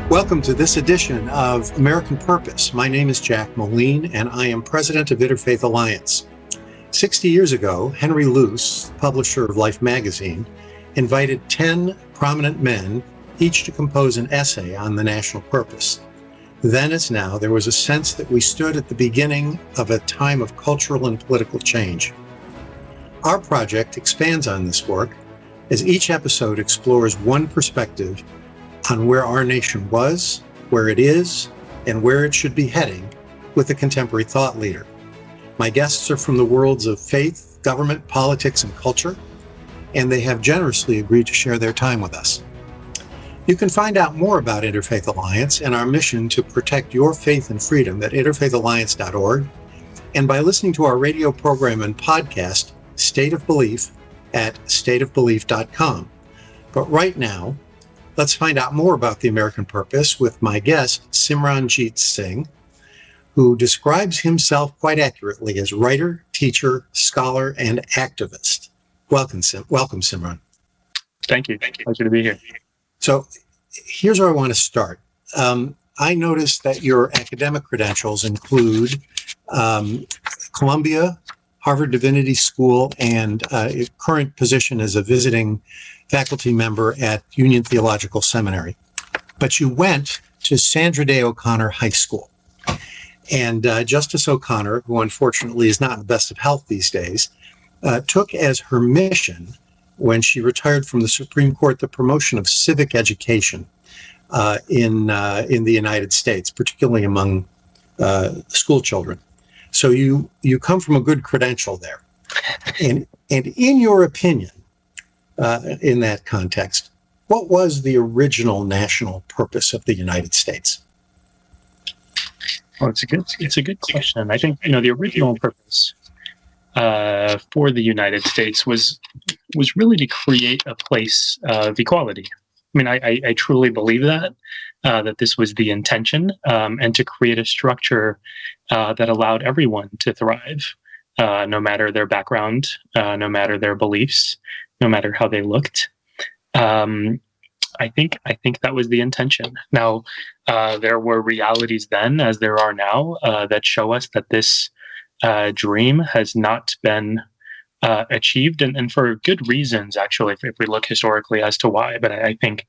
Welcome to this edition of American Purpose. My name is Jack Moline, and I am president of Interfaith Alliance. 60 years ago, Henry Luce, publisher of Life magazine, invited 10 prominent men, each to compose an essay on the national purpose. Then as now, there was a sense that we stood at the beginning of a time of cultural and political change. Our project expands on this work as each episode explores one perspective on where our nation was, where it is, and where it should be heading with a contemporary thought leader. My guests are from the worlds of faith, government, politics, and culture, and they have generously agreed to share their time with us. You can find out more about Interfaith Alliance and our mission to protect your faith and freedom at interfaithalliance.org, and by listening to our radio program and podcast, State of Belief, at stateofbelief.com. But right now, let's find out more about the American Purpose with my guest, Simran Jeet Singh, who describes himself quite accurately as writer, teacher, scholar, and activist. Welcome, Simran. Thank you. Pleasure to be here. So here's where I want to start. I noticed that your academic credentials include Columbia, Harvard Divinity School, and your current position as a visiting faculty member at Union Theological Seminary. But you went to Sandra Day O'Connor High School. And Justice O'Connor, who unfortunately is not in the best of health these days, took as her mission when she retired from the Supreme Court the promotion of civic education in the United States, particularly among school children. So you come from a good credential there. And in your opinion, in that context, what was the original national purpose of the United States? Well, it's a good question. I think the original purpose for the United States was really to create a place of equality. I mean, I truly believe that this was the intention, and to create a structure that allowed everyone to thrive, no matter their background, no matter their beliefs, no matter how they looked. I think that was the intention. Now, there were realities then, as there are now, that show us that this dream has not been achieved, and for good reasons, actually, if we look historically as to why. But I think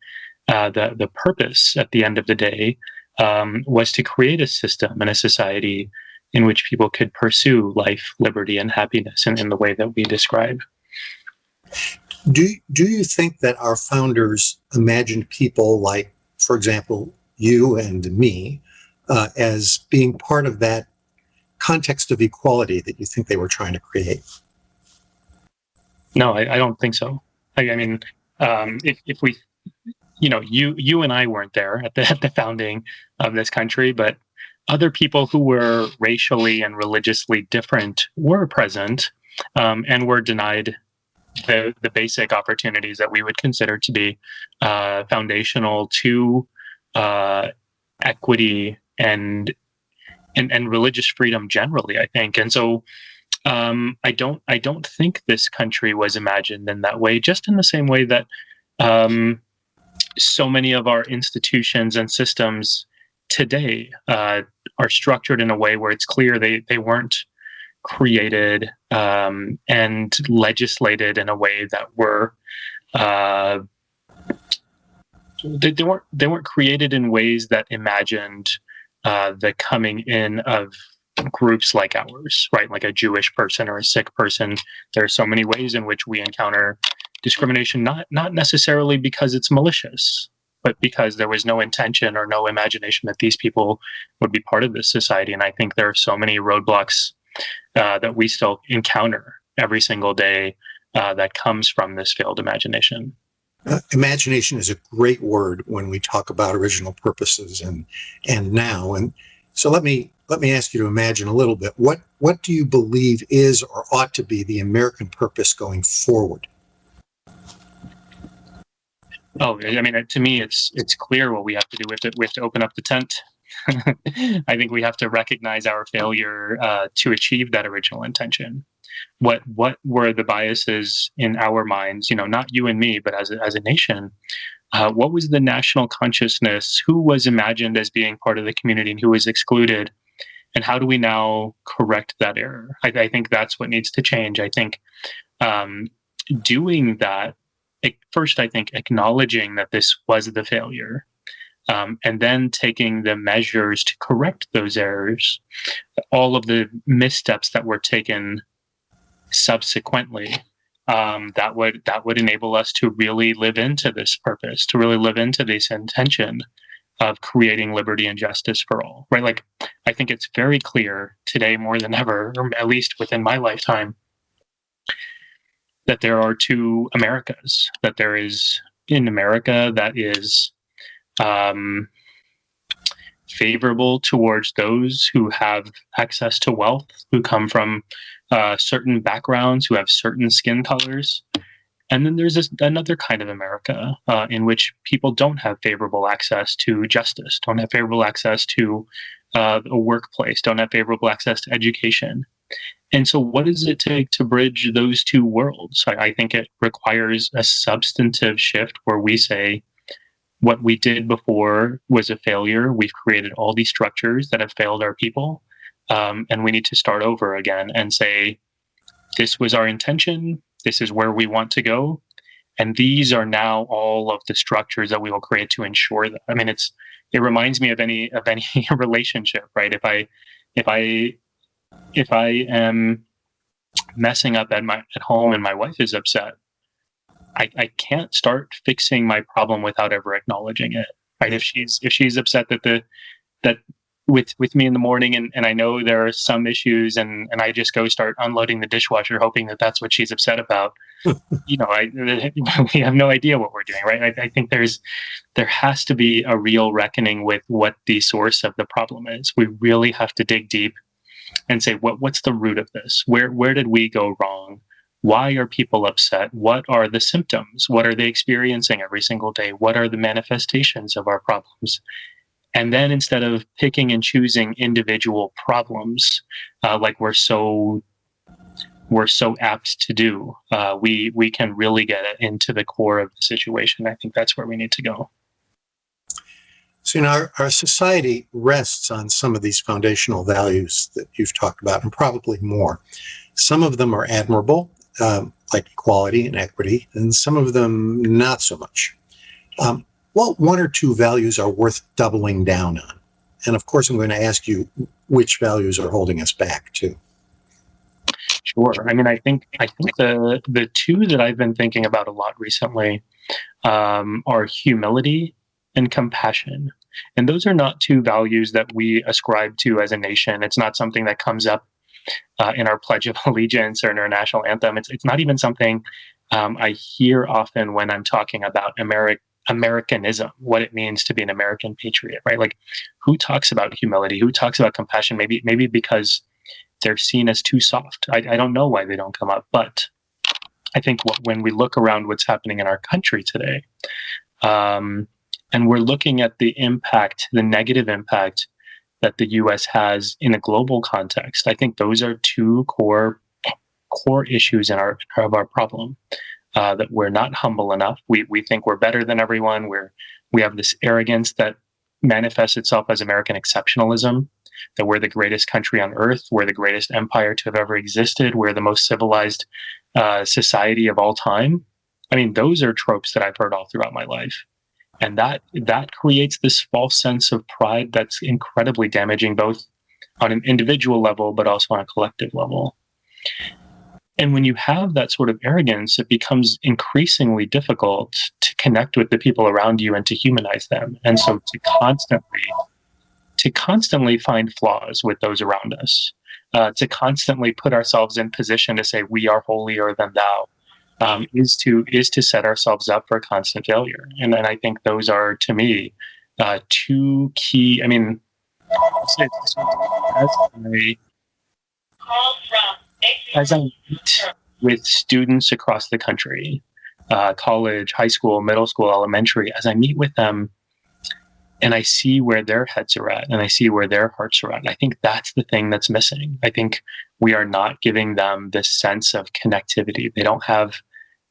the purpose at the end of the day was to create a system and a society in which people could pursue life, liberty, and happiness in the way that we describe. Do you think that our founders imagined people like, for example, you and me, as being part of that context of equality that you think they were trying to create? No, I don't think so. I mean, if we, you and I weren't there at the founding of this country, but other people who were racially and religiously different were present, and were denied the basic opportunities that we would consider to be foundational to equity and religious freedom generally, I think. And so I don't think this country was imagined in that way, just in the same way that so many of our institutions and systems today are structured in a way where it's clear they weren't created and legislated in a way that were they weren't created in ways that imagined the coming in of groups like ours, right? Like a Jewish person or a Sikh person. There are so many ways in which we encounter discrimination, not necessarily because it's malicious, but because there was no intention or no imagination that these people would be part of this society. And I think there are so many roadblocks that we still encounter every single day that comes from this failed imagination. Imagination is a great word when we talk about original purposes and now. And so let me ask you to imagine a little bit. What do you believe is or ought to be the American purpose going forward? Oh, I mean, to me, it's clear what we have to do. We have to open up the tent. I think we have to recognize our failure to achieve that original intention. What were the biases in our minds? Not you and me, but as a nation, What was the national consciousness? Who was imagined as being part of the community and who was excluded? And how do we now correct that error? I think that's what needs to change. I think doing that, first, I think acknowledging that this was the failure, and then taking the measures to correct those errors, all of the missteps that were taken subsequently, that would enable us to really live into this purpose, to really live into this intention of creating liberty and justice for all, right? Like, I think it's very clear today more than ever, or at least within my lifetime, that there are two Americas, that there is in America that is favorable towards those who have access to wealth, who come from certain backgrounds, who have certain skin colors. And then there's another kind of America in which people don't have favorable access to justice, don't have favorable access to a workplace, don't have favorable access to education. And so what does it take to bridge those two worlds? I think it requires a substantive shift where we say, what we did before was a failure. We've created all these structures that have failed our people. And we need to start over again and say, this was our intention. This is where we want to go. And these are now all of the structures that we will create to ensure that. I mean, it reminds me of any relationship, right? If I am messing up at home and my wife is upset, I can't start fixing my problem without ever acknowledging it, right? If she's upset that with me in the morning and I know there are some issues and I just go start unloading the dishwasher hoping that that's what she's upset about, we have no idea what we're doing, right? I think there has to be a real reckoning with what the source of the problem is. We really have to dig deep and say, what's the root of this? Where did we go wrong? Why are people upset? What are the symptoms? What are they experiencing every single day? What are the manifestations of our problems? And then instead of picking and choosing individual problems, like we're so apt to do, we can really get into the core of the situation. I think that's where we need to go. So, our society rests on some of these foundational values that you've talked about, and probably more. Some of them are admirable, like equality and equity, and some of them not so much. What one or two values are worth doubling down on? And of course, I'm going to ask you which values are holding us back too. Sure. I mean, I think the two that I've been thinking about a lot recently are humility and compassion. And those are not two values that we ascribe to as a nation. It's not something that comes up in our Pledge of Allegiance or in our national anthem. It's not even something I hear often when I'm talking about Americanism, what it means to be an American patriot, right? Like, who talks about humility? Who talks about compassion? Maybe because they're seen as too soft. I don't know why they don't come up, but I think when we look around what's happening in our country today, and we're looking at the impact, the negative impact that the U.S. has in a global context, I think those are two core issues of our problem. That we're not humble enough. We think we're better than everyone. We have this arrogance that manifests itself as American exceptionalism, that we're the greatest country on earth, we're the greatest empire to have ever existed, we're the most civilized society of all time. I mean, those are tropes that I've heard all throughout my life. And that creates this false sense of pride that's incredibly damaging, both on an individual level, but also on a collective level. And when you have that sort of arrogance, it becomes increasingly difficult to connect with the people around you and to humanize them. And so to constantly find flaws with those around us, to constantly put ourselves in position to say we are holier than thou, is to set ourselves up for constant failure. And I think those are, to me, two key. I mean, as I meet with students across the country, college, high school, middle school, elementary, as I meet with them and I see where their heads are at and I see where their hearts are at, I think that's the thing that's missing. I think we are not giving them this sense of connectivity. They don't have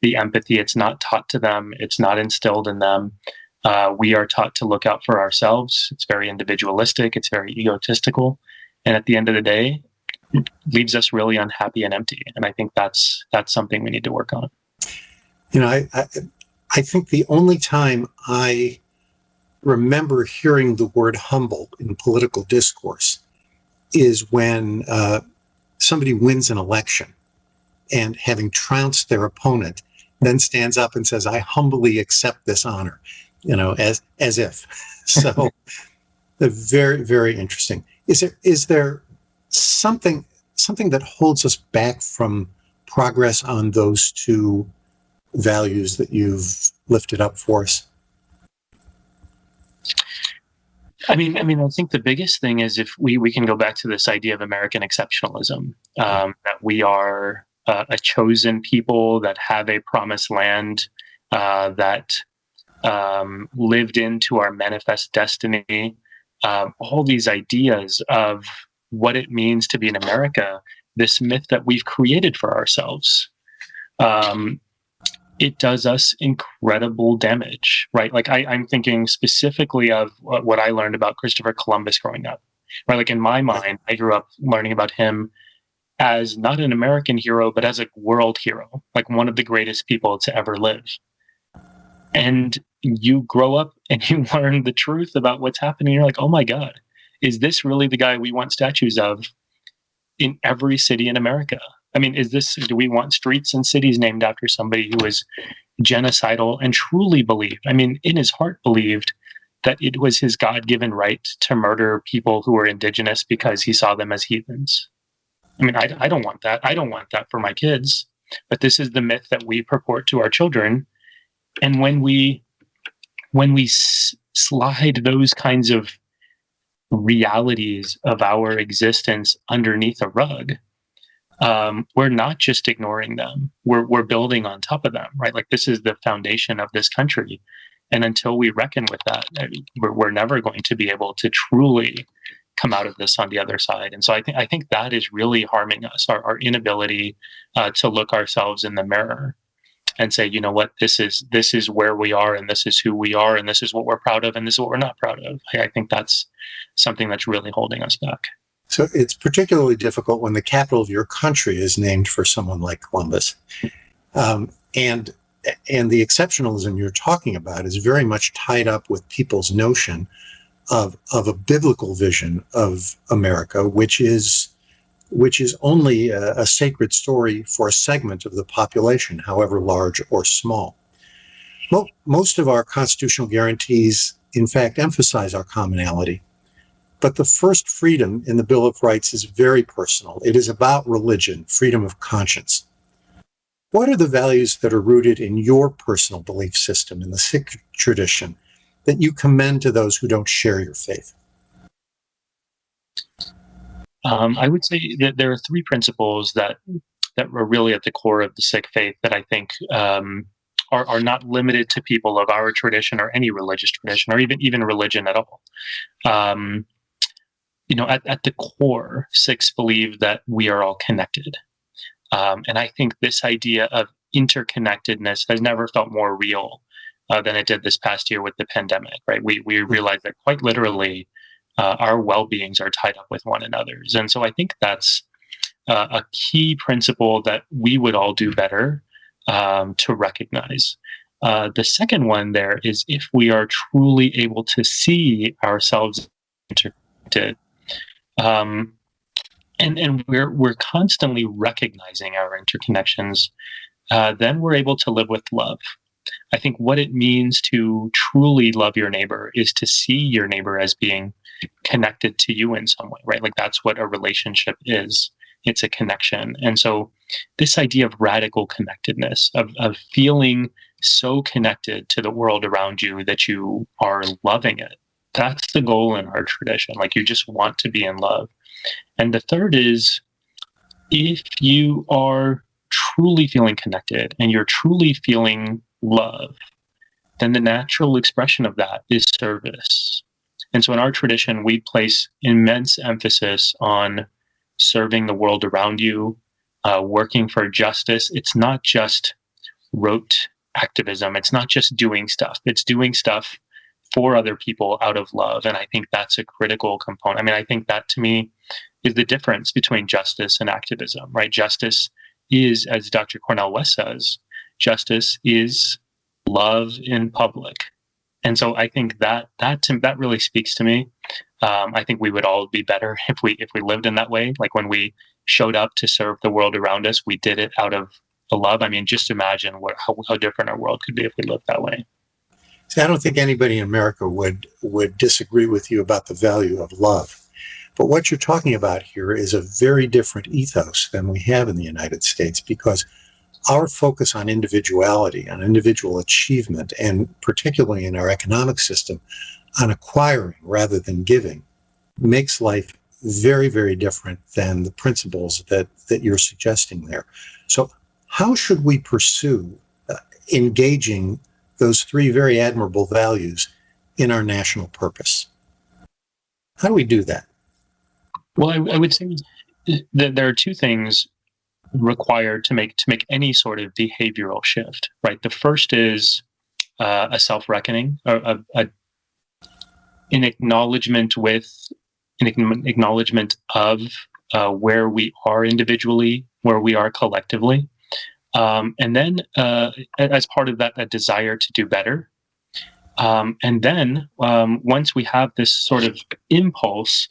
the empathy. It's not taught to them. It's not instilled in them. We are taught to look out for ourselves. It's very individualistic. It's very egotistical. And at the end of the day, it leaves us really unhappy and empty. And I think that's something we need to work on. I think the only time I remember hearing the word humble in political discourse is when somebody wins an election and, having trounced their opponent, then stands up and says, "I humbly accept this honor," as if. So, very, very interesting. Is there something that holds us back from progress on those two values that you've lifted up for us? I think the biggest thing is if we can go back to this idea of American exceptionalism, that we are a chosen people that have a promised land, that lived into our manifest destiny, all these ideas of what it means to be in America, this myth that we've created for ourselves. It does us incredible damage, right? Like I'm thinking specifically of what I learned about Christopher Columbus growing up, right? Like in my mind, I grew up learning about him as not an American hero, but as a world hero, like one of the greatest people to ever live. And you grow up and you learn the truth about what's happening. You're like, oh my God, is this really the guy we want statues of in every city in America? I mean, do we want streets and cities named after somebody who was genocidal and truly believed, in his heart believed that it was his God-given right to murder people who were indigenous because he saw them as heathens? I don't want that. I don't want that for my kids. But this is the myth that we purport to our children. And when we slide those kinds of realities of our existence underneath a rug, we're not just ignoring them. We're building on top of them, right? Like this is the foundation of this country. And until we reckon with that, we're never going to be able to truly come out of this on the other side. And so I think that is really harming us, our inability to look ourselves in the mirror and say, you know what, this is where we are, and this is who we are, and this is what we're proud of, and this is what we're not proud of. I think that's something that's really holding us back. So it's particularly difficult when the capital of your country is named for someone like Columbus. And the exceptionalism you're talking about is very much tied up with people's notion of a biblical vision of America, which is only a sacred story for a segment of the population, however large or small. Most of our constitutional guarantees, in fact, emphasize our commonality. But the first freedom in the Bill of Rights is very personal. It is about religion, freedom of conscience. What are the values that are rooted in your personal belief system, in the Sikh tradition, that you commend to those who don't share your faith? I would say that there are three principles that are really at the core of the Sikh faith that I think are not limited to people of our tradition or any religious tradition or even religion at all. At the core, Sikhs believe that we are all connected. And I think this idea of interconnectedness has never felt more real than it did this past year with the pandemic, right? We realized that quite literally our well-beings are tied up with one another's. And so I think that's a key principle that we would all do better to recognize. The second one there is if we are truly able to see ourselves interconnected, and we're constantly recognizing our interconnections, then we're able to live with love. I think what it means to truly love your neighbor is to see your neighbor as being connected to you in some way, right? Like that's what a relationship is. It's a connection. And so this idea of radical connectedness, of feeling so connected to the world around you that you are loving it, that's the goal in our tradition. Like you just want to be in love. And the third is if you are truly feeling connected and you're truly feeling love, then the natural expression of that is service. And so in our tradition, we place immense emphasis on serving the world around you, working for justice. It's not just rote activism. It's not just doing stuff. It's doing stuff for other people out of love. And I think that's a critical component. I mean, I think that to me is the difference between justice and activism, right? Justice is, as Dr. Cornel West says, justice is love in public. And so I think that really speaks to me. I think we would all be better if we lived in that way. Like when we showed up to serve the world around us, we did it out of the love. I mean, just imagine how different our world could be if we lived that way. See, I don't think anybody in America would disagree with you about the value of love. But what you're talking about here is a very different ethos than we have in the United States, because our focus on individuality, on individual achievement, and particularly in our economic system, on acquiring rather than giving, makes life very, very different than the principles that you're suggesting there. So how should we pursue engaging those three very admirable values in our national purpose? How do we do that? Well, I would say that there are two things required to make any sort of behavioral shift, right? The first is a self-reckoning, an acknowledgement of where we are individually, where we are collectively, and then as part of that, a desire to do better. And then once we have this sort of impulse,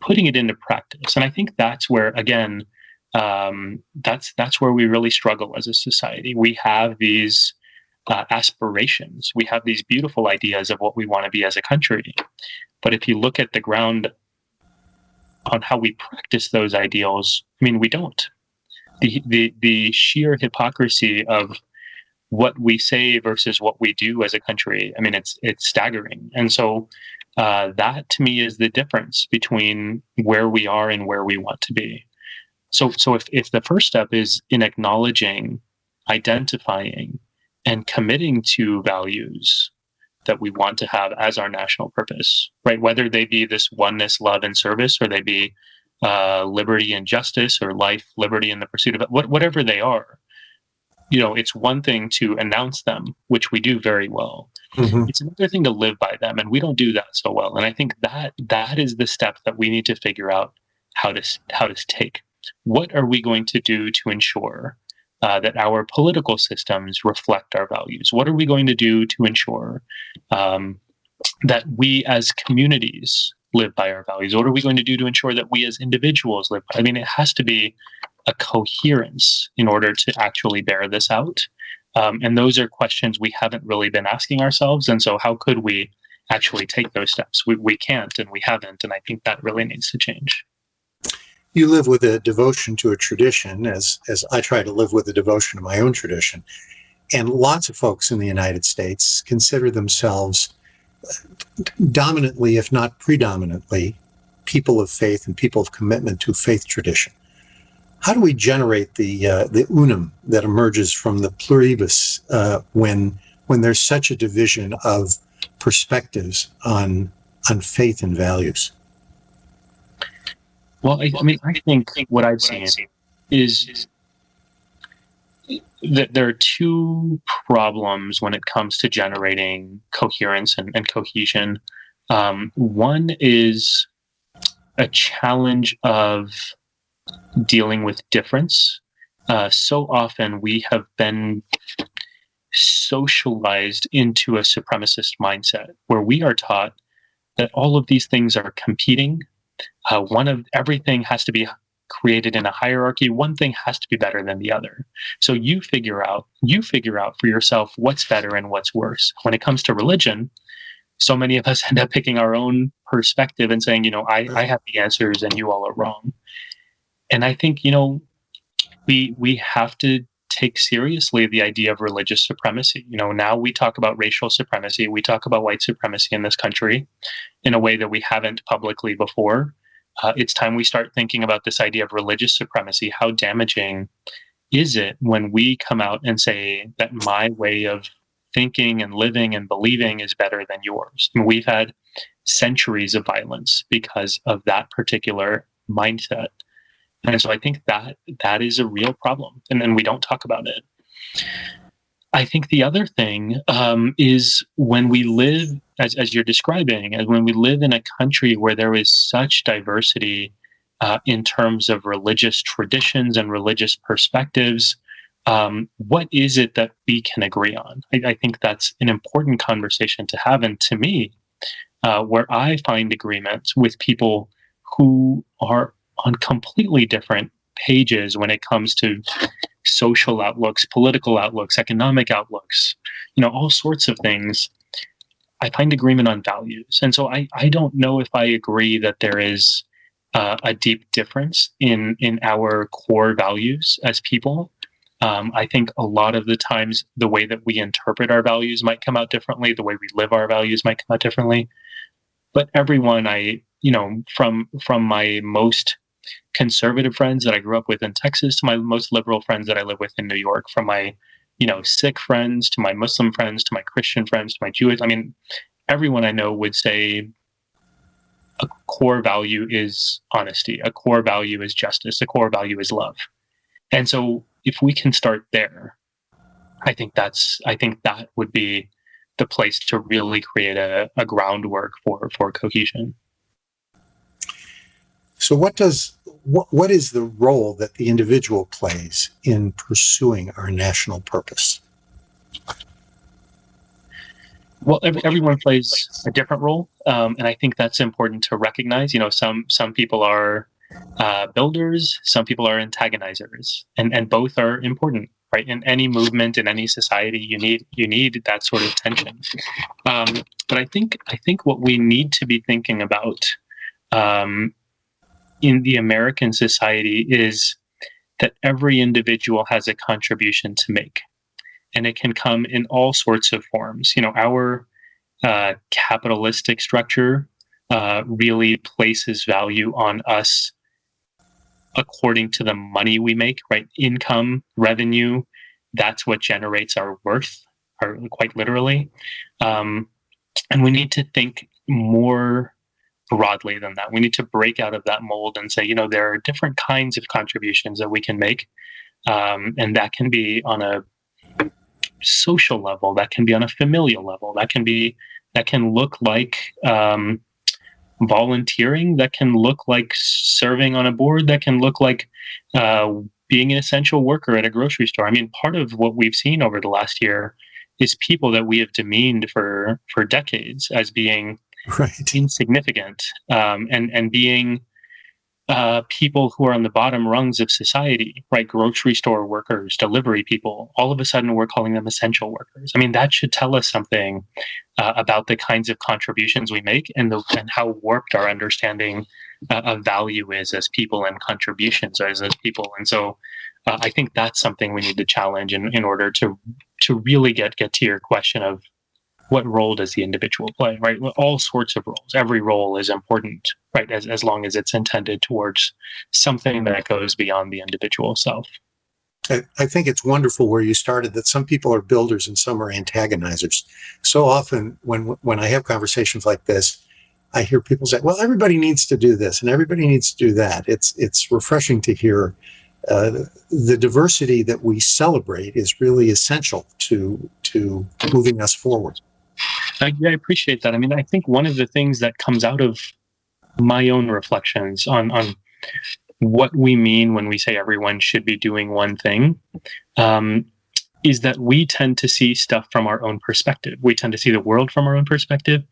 putting it into practice. And I think that's where, again, that's where we really struggle as a society. We have these aspirations. We have these beautiful ideas of what we want to be as a country. But if you look at the ground on how we practice those ideals, I mean, we don't. The sheer hypocrisy of what we say versus what we do as a country, I mean, it's staggering. And so that to me is the difference between where we are and where we want to be. So if the first step is in acknowledging, identifying, and committing to values that we want to have as our national purpose, right? Whether they be this oneness, love, and service, or they be liberty and justice, or life, liberty, and the pursuit of it, whatever they are, it's one thing to announce them, which we do very well. Mm-hmm. It's another thing to live by them, and we don't do that so well. And I think that is the step that we need to figure out how to take. What are we going to do to ensure that our political systems reflect our values? What are we going to do to ensure that we as communities live by our values? What are we going to do to ensure that we as individuals live by? I mean, it has to be a coherence in order to actually bear this out. And those are questions we haven't really been asking ourselves. And so how could we actually take those steps? We can't, and we haven't. And I think that really needs to change. You live with a devotion to a tradition, as I try to live with a devotion to my own tradition. And lots of folks in the United States consider themselves dominantly, if not predominantly, people of faith and people of commitment to faith tradition. How do we generate the unum that emerges from the pluribus when there's such a division of perspectives on faith and values? Well, I think what I've seen is that there are two problems when it comes to generating coherence and cohesion. One is a challenge of dealing with difference. So often we have been socialized into a supremacist mindset where we are taught that all of these things are competing. Everything has to be created in a hierarchy. One thing has to be better than the other. So you figure out for yourself what's better and what's worse. When it comes to religion, so many of us end up picking our own perspective and saying, I have the answers and you all are wrong. And I think, we have to take seriously the idea of religious supremacy. Now we talk about racial supremacy. We talk about white supremacy in this country in a way that we haven't publicly before. It's time we start thinking about this idea of religious supremacy. How damaging is it when we come out and say that my way of thinking and living and believing is better than yours? And we've had centuries of violence because of that particular mindset. And so I think that is a real problem. And then we don't talk about it. I think the other thing is when we live, as you're describing, as when we live in a country where there is such diversity in terms of religious traditions and religious perspectives, what is it that we can agree on? I think that's an important conversation to have. And to me, where I find agreement with people who are on completely different pages when it comes to social outlooks, political outlooks, economic outlooks, all sorts of things, I find agreement on values. And so I don't know if I agree that there is a deep difference in our core values as people. I think a lot of the times the way that we interpret our values might come out differently, the way we live our values might come out differently. But everyone from my most conservative friends that I grew up with in Texas to my most liberal friends that I live with in New York, from my, Sikh friends to my Muslim friends to my Christian friends to my Jewish, everyone I know would say a core value is honesty, a core value is justice, a core value is love. And so if we can start there, I think that would be the place to really create a groundwork for cohesion. So what is the role that the individual plays in pursuing our national purpose? Well, everyone plays a different role, and I think that's important to recognize. Some people are builders, some people are antagonizers, and both are important, right? In any movement, in any society, you need that sort of tension. But I think what we need to be thinking about in the American society is that every individual has a contribution to make. And it can come in all sorts of forms. Our capitalistic structure really places value on us according to the money we make, right? Income, revenue, that's what generates our worth, quite literally. And we need to think more broadly than that. We need to break out of that mold and say, there are different kinds of contributions that we can make. And that can be on a social level, that can be on a familial level, that can look like volunteering, that can look like serving on a board, that can look like being an essential worker at a grocery store. Part of what we've seen over the last year is people that we have demeaned for decades as being right, insignificant, and being people who are on the bottom rungs of society, right? Grocery store workers, delivery people. All of a sudden, we're calling them essential workers. That should tell us something about the kinds of contributions we make and how warped our understanding of value is as people and contributions as people. And so, I think that's something we need to challenge in order to really get to your question of what role does the individual play, right? All sorts of roles. Every role is important, right? As long as it's intended towards something that goes beyond the individual self. I think it's wonderful where you started, that some people are builders and some are antagonizers. So often when I have conversations like this, I hear people say, well, everybody needs to do this and everybody needs to do that. It's refreshing to hear the diversity that we celebrate is really essential to moving us forward. I appreciate that. I think one of the things that comes out of my own reflections on what we mean when we say everyone should be doing one thing is that we tend to see stuff from our own perspective. We tend to see the world from our own perspective.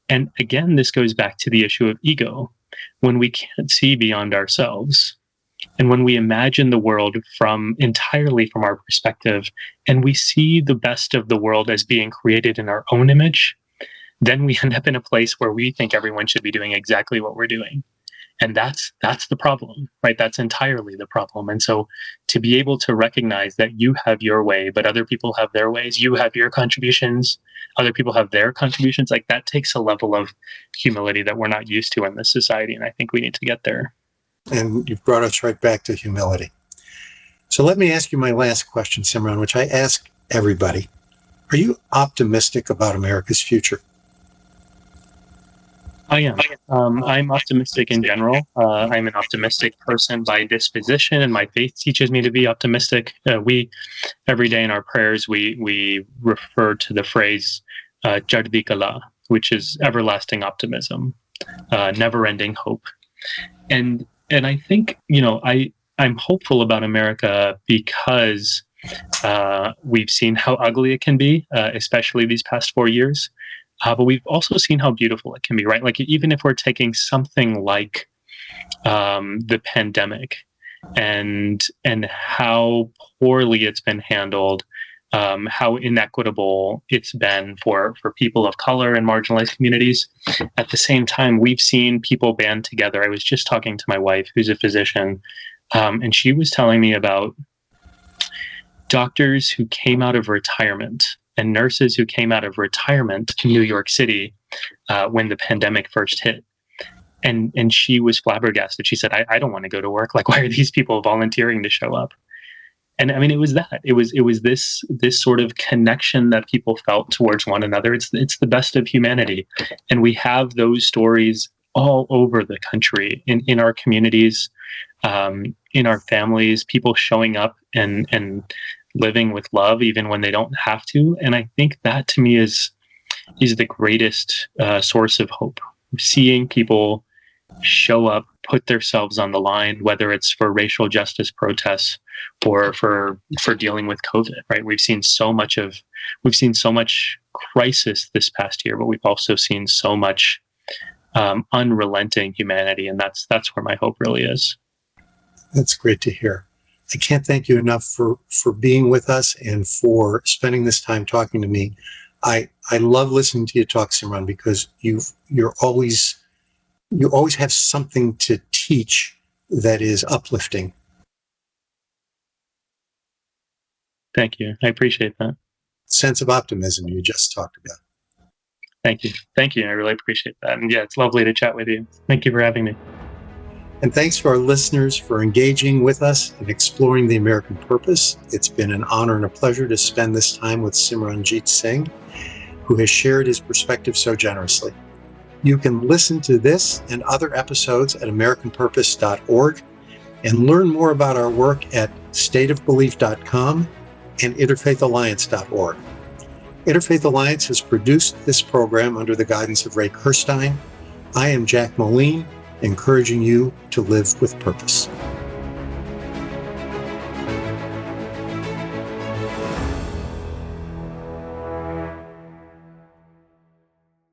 And again, this goes back to the issue of ego. When we can't see beyond ourselves, and when we imagine the world entirely from our perspective, and we see the best of the world as being created in our own image, then we end up in a place where we think everyone should be doing exactly what we're doing. And that's the problem, right? That's entirely the problem. And so to be able to recognize that you have your way, but other people have their ways, you have your contributions, other people have their contributions, like that takes a level of humility that we're not used to in this society. And I think we need to get there. And you've brought us right back to humility. So let me ask you my last question, Simran, which I ask everybody. Are you optimistic about America's future? I am. I'm optimistic in general. I'm an optimistic person by disposition, and my faith teaches me to be optimistic. We every day in our prayers we refer to the phrase "Chardi Kala," which is everlasting optimism, never-ending hope. And I think I'm hopeful about America because we've seen how ugly it can be, especially these past 4 years. But we've also seen how beautiful it can be, right? Like even if we're taking something like the pandemic and how poorly it's been handled, how inequitable it's been for people of color and marginalized communities. At the same time, we've seen people band together. I was just talking to my wife, who's a physician, and she was telling me about doctors who came out of retirement and nurses who came out of retirement in New York City when the pandemic first hit. And she was flabbergasted. She said, I don't want to go to work. Like, why are these people volunteering to show up? And I mean, it was that. It was this sort of connection that people felt towards one another. It's the best of humanity. And we have those stories all over the country, in our communities, in our families, people showing up and living with love even when they don't have to. And I think that to me is the greatest source of hope. Seeing people show up, put themselves on the line, whether it's for racial justice protests or for dealing with COVID, right? We've seen so much crisis this past year, but we've also seen so much unrelenting humanity. And that's where my hope really is. That's great to hear. I can't thank you enough for being with us and for spending this time talking to me. I love listening to you talk, Simran, because you always have something to teach that is uplifting. Thank you. I appreciate that. Sense of optimism you just talked about. Thank you. Thank you. I really appreciate that. And yeah, it's lovely to chat with you. Thank you for having me. And thanks to our listeners for engaging with us and exploring the American purpose. It's been an honor and a pleasure to spend this time with Simran Jeet Singh, who has shared his perspective so generously. You can listen to this and other episodes at AmericanPurpose.org and learn more about our work at stateofbelief.com and interfaithalliance.org. Interfaith Alliance has produced this program under the guidance of Ray Kirstein. I am Jack Moline, encouraging you to live with purpose.